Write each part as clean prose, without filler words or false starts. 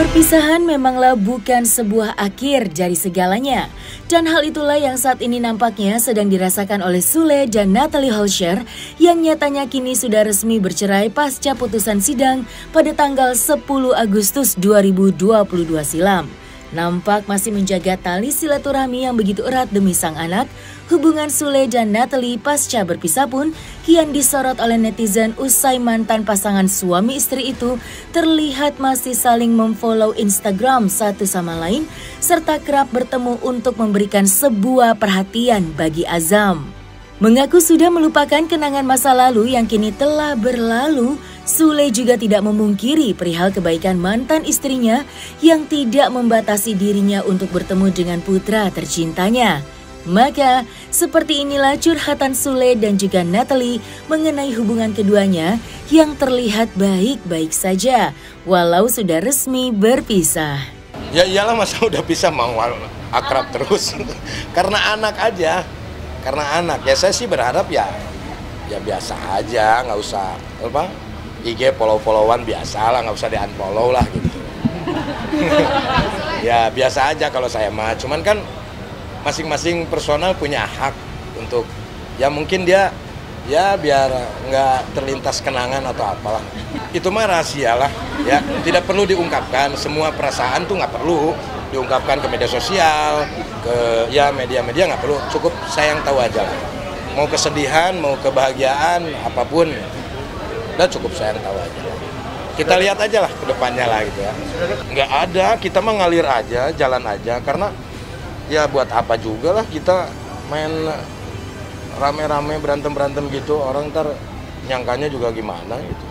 Perpisahan memanglah bukan sebuah akhir dari segalanya. Dan hal itulah yang saat ini nampaknya sedang dirasakan oleh Sule dan Natalie Holscher yang nyatanya kini sudah resmi bercerai pasca putusan sidang pada tanggal 10 Agustus 2022 silam. Nampak masih menjaga tali silaturahmi yang begitu erat demi sang anak. Hubungan Sule dan Natalie pasca berpisah pun kian disorot oleh netizen usai mantan pasangan suami istri itu terlihat masih saling memfollow Instagram satu sama lain serta kerap bertemu untuk memberikan sebuah perhatian bagi Azam. Mengaku sudah melupakan kenangan masa lalu yang kini telah berlalu, Sule juga tidak memungkiri perihal kebaikan mantan istrinya yang tidak membatasi dirinya untuk bertemu dengan putra tercintanya. Maka, seperti inilah curhatan Sule dan juga Natalie mengenai hubungan keduanya yang terlihat baik-baik saja, walau sudah resmi berpisah. Ya iyalah, masa udah pisah mau akrab terus. Karena anak aja, karena anak. Ya saya sih berharap ya biasa aja, nggak usah IG follow-followan biasa lah, nggak usah di-unfollow lah gitu. Ya biasa aja kalau saya mah, cuman kan masing-masing personal punya hak untuk ya mungkin dia ya biar nggak terlintas kenangan atau apalah. Itu mah rahasia lah ya, tidak perlu diungkapkan, semua perasaan tuh nggak perlu diungkapkan ke media sosial, ke ya media-media nggak perlu, cukup saya yang tahu aja. Mau kesedihan, mau kebahagiaan, apapun, udah cukup saya yang tahu aja. Kita lihat aja lah ke depannya lah gitu ya. Nggak ada, kita mah ngalir aja, jalan aja, karena ya buat apa juga lah kita main rame-rame berantem-berantem gitu, orang ntar nyangkanya juga gimana gitu.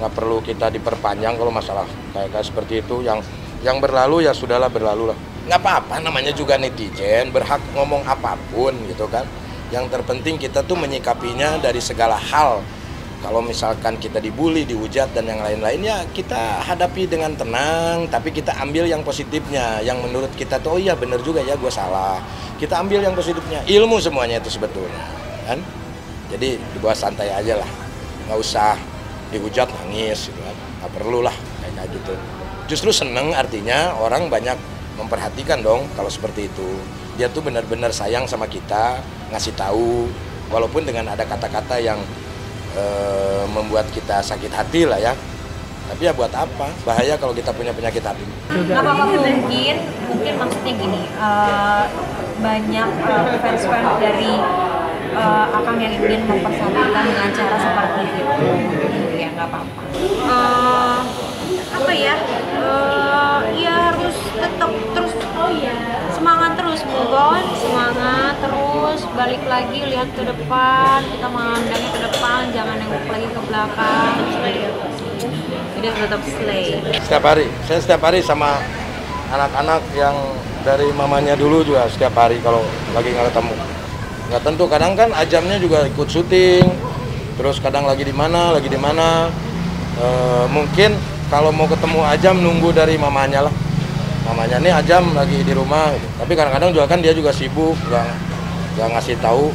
Nggak perlu kita diperpanjang kalau masalah kayak seperti itu, yang berlalu ya sudahlah, berlalu lah. Nggak apa-apa, namanya juga netizen, berhak ngomong apapun gitu kan. Yang terpenting kita tuh menyikapinya dari segala hal. Kalau misalkan kita dibully, dihujat, dan yang lain-lain ya kita hadapi dengan tenang, tapi kita ambil yang positifnya, yang menurut kita tuh oh iya bener juga ya gue salah. Kita ambil yang positifnya, ilmu semuanya itu sebetulnya kan. Jadi dibawa santai aja lah, nggak usah dihujat nangis gitu kan, nggak perlu lah kayak gitu. Justru seneng, artinya orang banyak memperhatikan dong kalau seperti itu. Dia tuh benar-benar sayang sama kita, ngasih tahu, walaupun dengan ada kata-kata yang membuat kita sakit hati lah ya. Tapi ya buat apa? Bahaya kalau kita punya penyakit hati. Apa mungkin maksudnya gini, banyak fans-fans dari Akang yang ingin mempersatukan dengan cara seperti itu. Ya nggak apa-apa. Ya harus tetap terus semangat terus, move on, semangat terus, balik lagi, lihat ke depan, kita memandangnya ke depan, jangan nengok lagi ke belakang. Jadi tetap slay. Saya setiap hari sama anak-anak yang dari mamanya dulu juga setiap hari kalau lagi nggak ketemu. Nggak tentu, kadang kan Ajamnya juga ikut syuting, terus kadang lagi di mana. Mungkin kalau mau ketemu Ajam nunggu dari mamanya lah. Mamanya nih Ajam lagi di rumah, gitu. Tapi kadang-kadang juga kan dia juga sibuk, nggak ngasih tahu.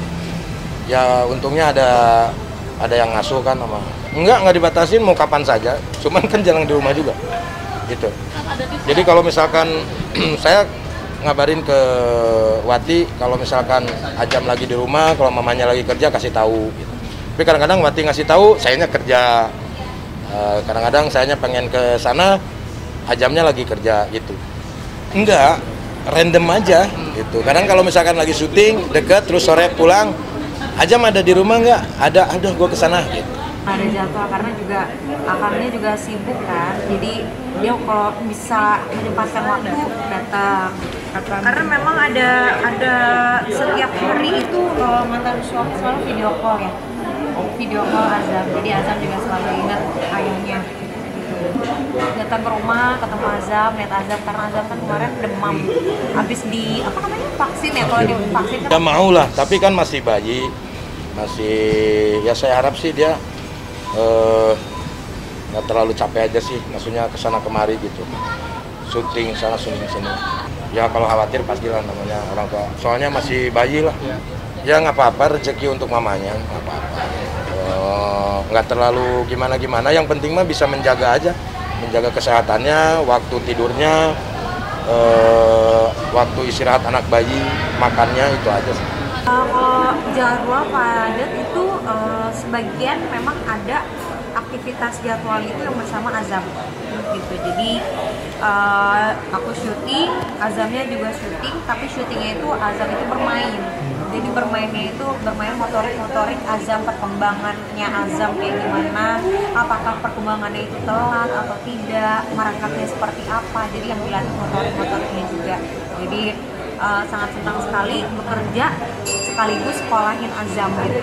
Ya untungnya ada yang ngasuh kan sama. Nggak dibatasin, mau kapan saja. Cuman kan jarang di rumah juga, gitu. Jadi kalau misalkan saya ngabarin ke Wati kalau misalkan Ajam lagi di rumah, kalau mamanya lagi kerja kasih tahu. Gitu. Tapi kadang-kadang Wati ngasih tahu, sayanya kerja. Kadang-kadang sayanya pengen ke sana, Ajamnya lagi kerja gitu. Enggak, random aja gitu. Kadang kalau misalkan lagi syuting deket terus sore pulang, Ajam ada di rumah nggak? Ada, aduh gue kesana gitu. Ada jadwal karena juga Akangnya juga sibuk kan, jadi dia kalau bisa menyempatkan waktu datang. Karena memang ada setiap hari itu mantan suami selalu video call ya, video call Azam. Jadi Azam juga selalu ingat ayahnya. Datang ke rumah, ketemu Azam, lihat Azam, karena Azam kan kemarin demam habis di vaksin ya. Kalau divaksin kan ya mau lah, tapi kan masih bayi, ya saya harap sih dia nggak terlalu capek aja sih, maksudnya kesana kemari gitu, syuting sana syuting sini. Ya kalau khawatir pastilah, namanya orang tua, soalnya masih bayi lah. Ya nggak apa-apa, rezeki untuk mamanya, nggak apa-apa. Nggak terlalu gimana-gimana, yang penting mah bisa menjaga aja menjaga kesehatannya, waktu tidurnya, waktu istirahat anak bayi, makannya, itu aja sih. Kalau jadwal padat itu sebagian memang ada aktivitas jadwal itu yang bersama Azam gitu. Jadi aku syuting, Azamnya juga syuting, tapi syutingnya itu Azam itu bermain. Jadi bermainnya itu bermain motorik Azam, perkembangannya Azam kayak gimana, apakah perkembangannya itu telat atau tidak, merangkapnya seperti apa. Jadi yang dilatih motoriknya juga. Jadi sangat senang sekali bekerja sekaligus sekolahin Azam gitu.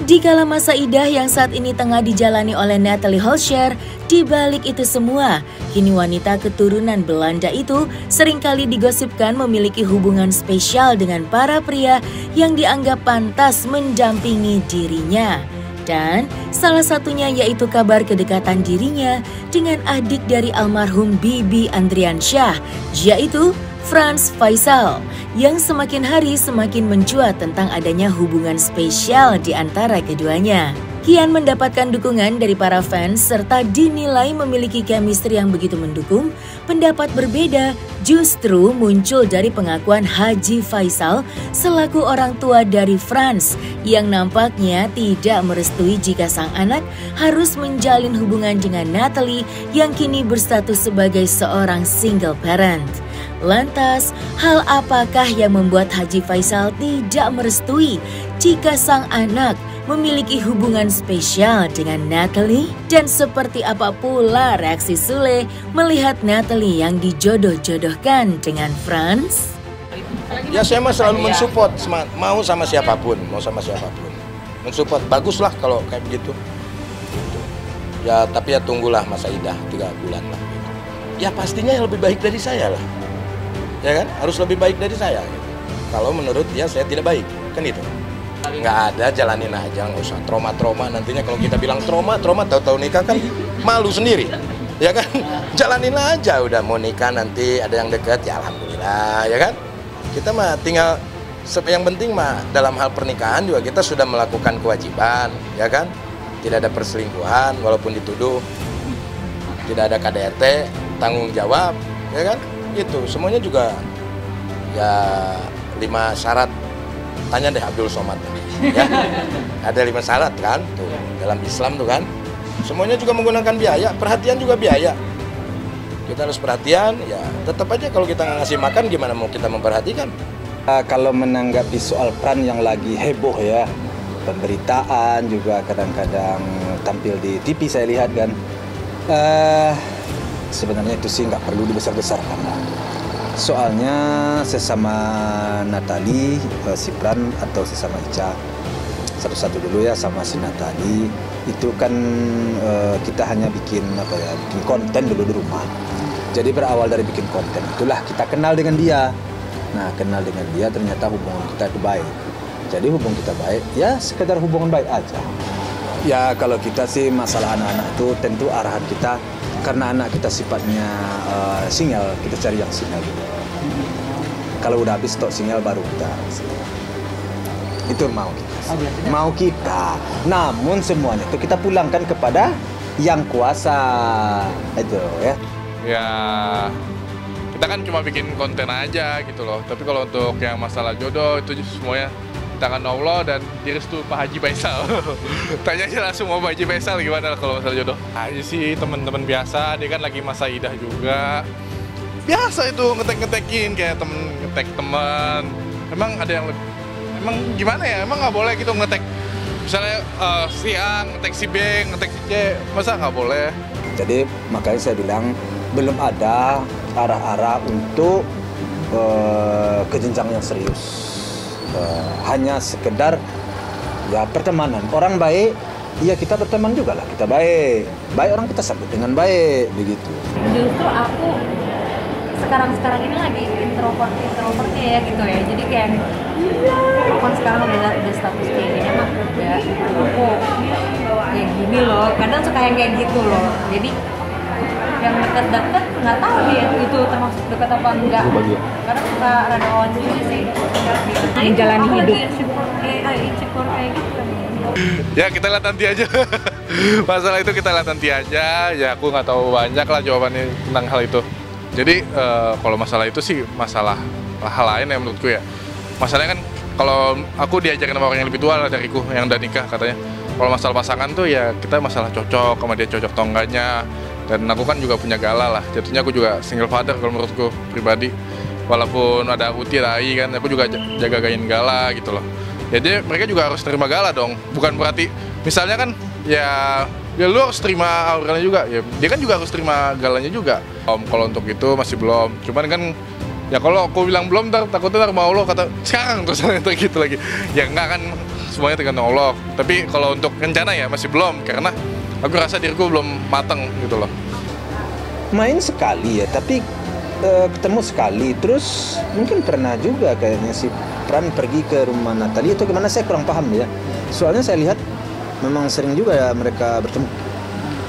Di kala masa idah yang saat ini tengah dijalani oleh Natalie Holscher, di balik itu semua, kini wanita keturunan Belanda itu seringkali digosipkan memiliki hubungan spesial dengan para pria yang dianggap pantas mendampingi dirinya. Dan salah satunya yaitu kabar kedekatan dirinya dengan adik dari almarhum Bibi Andriansyah, yaitu Frans Faisal, yang semakin hari semakin mencuat tentang adanya hubungan spesial di antara keduanya. Kian mendapatkan dukungan dari para fans serta dinilai memiliki chemistry yang begitu mendukung. Pendapat berbeda justru muncul dari pengakuan Haji Faisal selaku orang tua dari Frans yang nampaknya tidak merestui jika sang anak harus menjalin hubungan dengan Natalie yang kini berstatus sebagai seorang single parent. Lantas, hal apakah yang membuat Haji Faisal tidak merestui jika sang anak memiliki hubungan spesial dengan Natalie? Dan seperti apa pula reaksi Sule melihat Natalie yang dijodoh-jodohkan dengan Frans? Ya saya mah selalu mensupport, mau sama siapapun. Mensupport, baguslah kalau kayak begitu. Ya tapi ya tunggulah masa idah 3 bulan lah. Ya pastinya yang lebih baik dari saya lah. Ya kan, harus lebih baik dari saya. Kalau menurut dia saya tidak baik, kan itu. Nggak ada, jalanin aja, nggak usah trauma-trauma. Nantinya kalau kita bilang trauma, tahu-tahu nikah kan malu sendiri, ya kan? Jalanin aja, udah mau nikah nanti ada yang dekat, ya alhamdulillah, ya kan? Kita mah tinggal, yang penting mah dalam hal pernikahan juga kita sudah melakukan kewajiban, ya kan? Tidak ada perselingkuhan, walaupun dituduh, tidak ada KDRT, tanggung jawab, ya kan? Itu semuanya juga ya 5 syarat, tanya deh Abdul Somad ya. Ada 5 syarat kan tuh dalam Islam tuh kan, semuanya juga menggunakan biaya, perhatian juga biaya. Kita harus perhatian, ya tetap aja kalau kita nggak ngasih makan gimana mau kita memperhatikan. Kalau menanggapi soal peran yang lagi heboh ya, pemberitaan juga kadang-kadang tampil di TV saya lihat kan, sebenarnya itu sih nggak perlu dibesar-besarkan. Soalnya sesama Natalie, si Pran atau sesama Ica, satu-satu dulu ya sama si Natalie, itu kan kita hanya bikin bikin konten dulu di rumah. Jadi berawal dari bikin konten itulah kita kenal dengan dia. Nah kenal dengan dia ternyata hubungan kita itu baik. Jadi hubungan kita baik, ya sekedar hubungan baik aja. Ya kalau kita sih masalah anak-anak itu tentu arahan kita, karena anak kita sifatnya single, kita cari yang single dulu. Kalau udah habis stok single baru kita. Itu mau kita. Mau kita. Namun semuanya itu kita pulangkan kepada yang kuasa. Itu ya. Ya kita kan cuma bikin konten aja gitu loh. Tapi kalau untuk yang masalah jodoh itu semuanya tangan Allah dan direstu Pak Haji Faisal. Tanya aja langsung mau Pak Haji Faisal gimana kalau masalah jodoh. Aja sih teman-teman biasa, dia kan lagi masa idah juga. Biasa itu ngetek-ngetekin kayak temen ngetek teman. Emang ada yang emang gimana ya? Emang nggak boleh gitu ngetek. Misalnya si A ngetek si B, ngetek si C, masa nggak boleh? Jadi makanya saya bilang belum ada arah-arah untuk ke jenjang yang serius. Hanya sekedar ya pertemanan. Orang baik, ya kita berteman juga lah, kita baik. Baik orang kita sambut dengan baik, begitu. Justru aku sekarang ini lagi introvertnya ya gitu ya. Jadi kayak aku sekarang udah status kayak gini mah udah aku kayak gini loh. Kadang suka yang kayak gitu loh. Jadi yang dekat-dekat nggak tahu dia itu termasuk dekat apa enggak. Karena suka rada on juga sih. Menjalani hidup. Insecure kayak gitu. Ya kita lihat nanti aja. Masalah itu kita lihat nanti aja. Ya aku nggak tahu banyak lah jawabannya tentang hal itu. Jadi kalau masalah itu sih masalah hal lain ya menurutku ya. Masalahnya kan kalau aku diajarin sama orang yang lebih tua lah dariku yang udah nikah katanya. Kalau masalah pasangan tuh ya kita masalah cocok sama dia cocok atau enggaknya. Dan aku kan juga punya Gala lah. Jatuhnya aku juga single father kalau menurutku pribadi. Walaupun ada Uti, Rai kan, aku juga jagain Gala gitu loh. Jadi mereka juga harus terima Gala dong. Bukan berarti misalnya kan ya lu harus terima Aurelnya juga. Ya dia kan juga harus terima Galanya juga. Kalau untuk itu masih belum. Cuman kan ya kalau aku bilang belum takutnya mau Allah kata sekarang terus gitu lagi. Ya enggak kan, semuanya tergantung Allah. Tapi kalau untuk rencana ya masih belum karena aku rasa diriku belum matang gitu loh. Main sekali ya, tapi ketemu sekali. Terus mungkin pernah juga kayaknya si Pran pergi ke rumah Natalie atau gimana, saya kurang paham ya. Soalnya saya lihat memang sering juga ya mereka bertemu,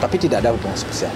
tapi tidak ada hubungan spesial.